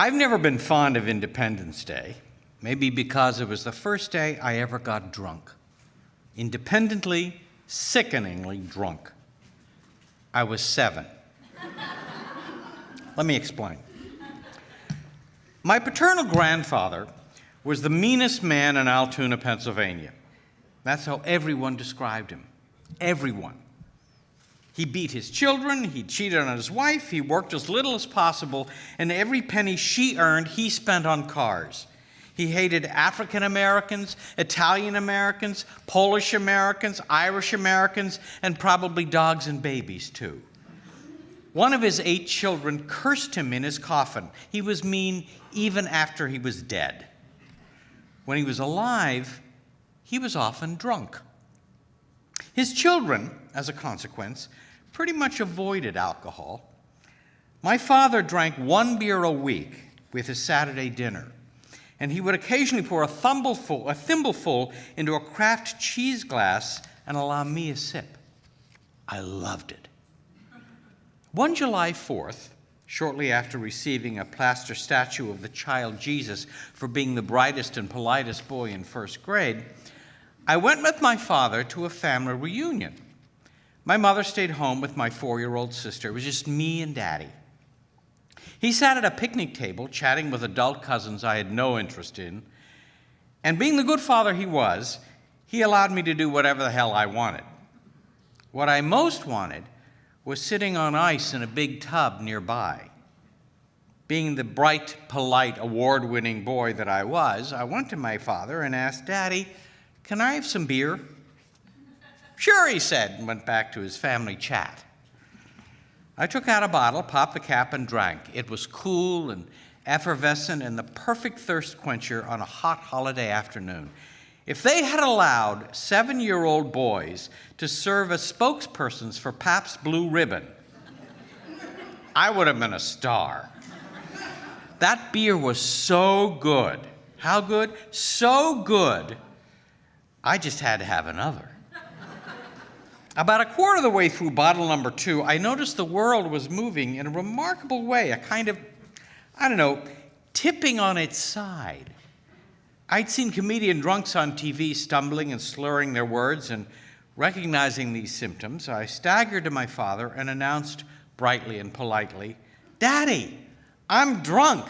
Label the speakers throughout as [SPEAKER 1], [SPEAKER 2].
[SPEAKER 1] I've never been fond of Independence Day, maybe because it was the first day I ever got drunk. Independently, sickeningly drunk. I was 7. Let me explain. My paternal grandfather was the meanest man in Altoona, Pennsylvania. That's how everyone described him. Everyone. He beat his children, he cheated on his wife, he worked as little as possible, and every penny she earned, he spent on cars. He hated African Americans, Italian Americans, Polish Americans, Irish Americans, and probably dogs and babies too. One of his 8 children cursed him in his coffin. He was mean even after he was dead. When he was alive, he was often drunk. His children, as a consequence, pretty much avoided alcohol. My father drank 1 beer a week with his Saturday dinner, and he would occasionally pour a thimbleful into a Kraft cheese glass and allow me a sip. I loved it. One July 4th, shortly after receiving a plaster statue of the child Jesus for being the brightest and politest boy in first grade, I went with my father to a family reunion. My mother stayed home with my 4-year-old sister. It was just me and Daddy. He sat at a picnic table chatting with adult cousins I had no interest in, and being the good father he was, he allowed me to do whatever the hell I wanted. What I most wanted was sitting on ice in a big tub nearby. Being the bright, polite, award-winning boy that I was, I went to my father and asked, "Daddy, can I have some beer?" "Sure," he said, and went back to his family chat. I took out a bottle, popped the cap, and drank. It was cool and effervescent and the perfect thirst quencher on a hot holiday afternoon. If they had allowed 7-year-old boys to serve as spokespersons for Pabst Blue Ribbon, I would have been a star. That beer was so good. How good? So good, I just had to have another. About a quarter of the way through bottle number 2, I noticed the world was moving in a remarkable way, a kind of, tipping on its side. I'd seen comedian drunks on TV stumbling and slurring their words, and recognizing these symptoms, I staggered to my father and announced brightly and politely, "Daddy, I'm drunk."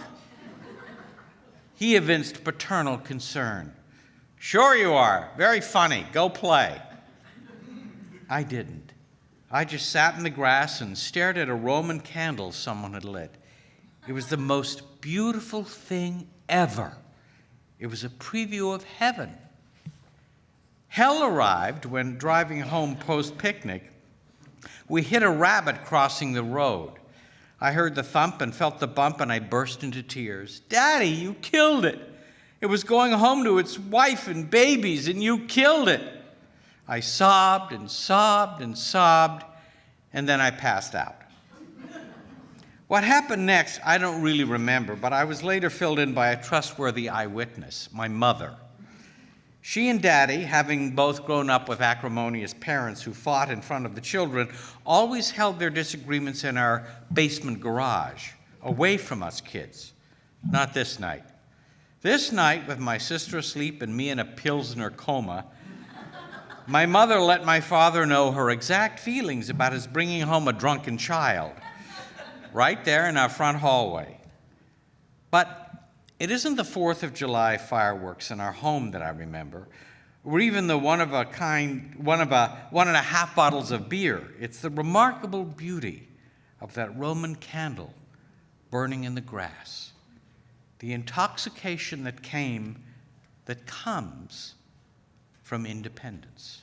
[SPEAKER 1] He evinced paternal concern. "Sure you are. Very funny. Go play." I didn't. I just sat in the grass and stared at a Roman candle someone had lit. It was the most beautiful thing ever. It was a preview of heaven. Hell arrived when, driving home post-picnic, we hit a rabbit crossing the road. I heard the thump and felt the bump, and I burst into tears. "Daddy, you killed it. It was going home to its wife and babies, and you killed it." I sobbed and sobbed and sobbed, and then I passed out. What happened next, I don't really remember, but I was later filled in by a trustworthy eyewitness, my mother. She and Daddy, having both grown up with acrimonious parents who fought in front of the children, always held their disagreements in our basement garage, away from us kids. Not this night. This night, with my sister asleep and me in a Pilsner coma, my mother let my father know her exact feelings about his bringing home a drunken child, right there in our front hallway. But it isn't the 4th of July fireworks in our home that I remember, or even the one and a half bottles of beer. It's the remarkable beauty of that Roman candle burning in the grass, the intoxication that comes from independence.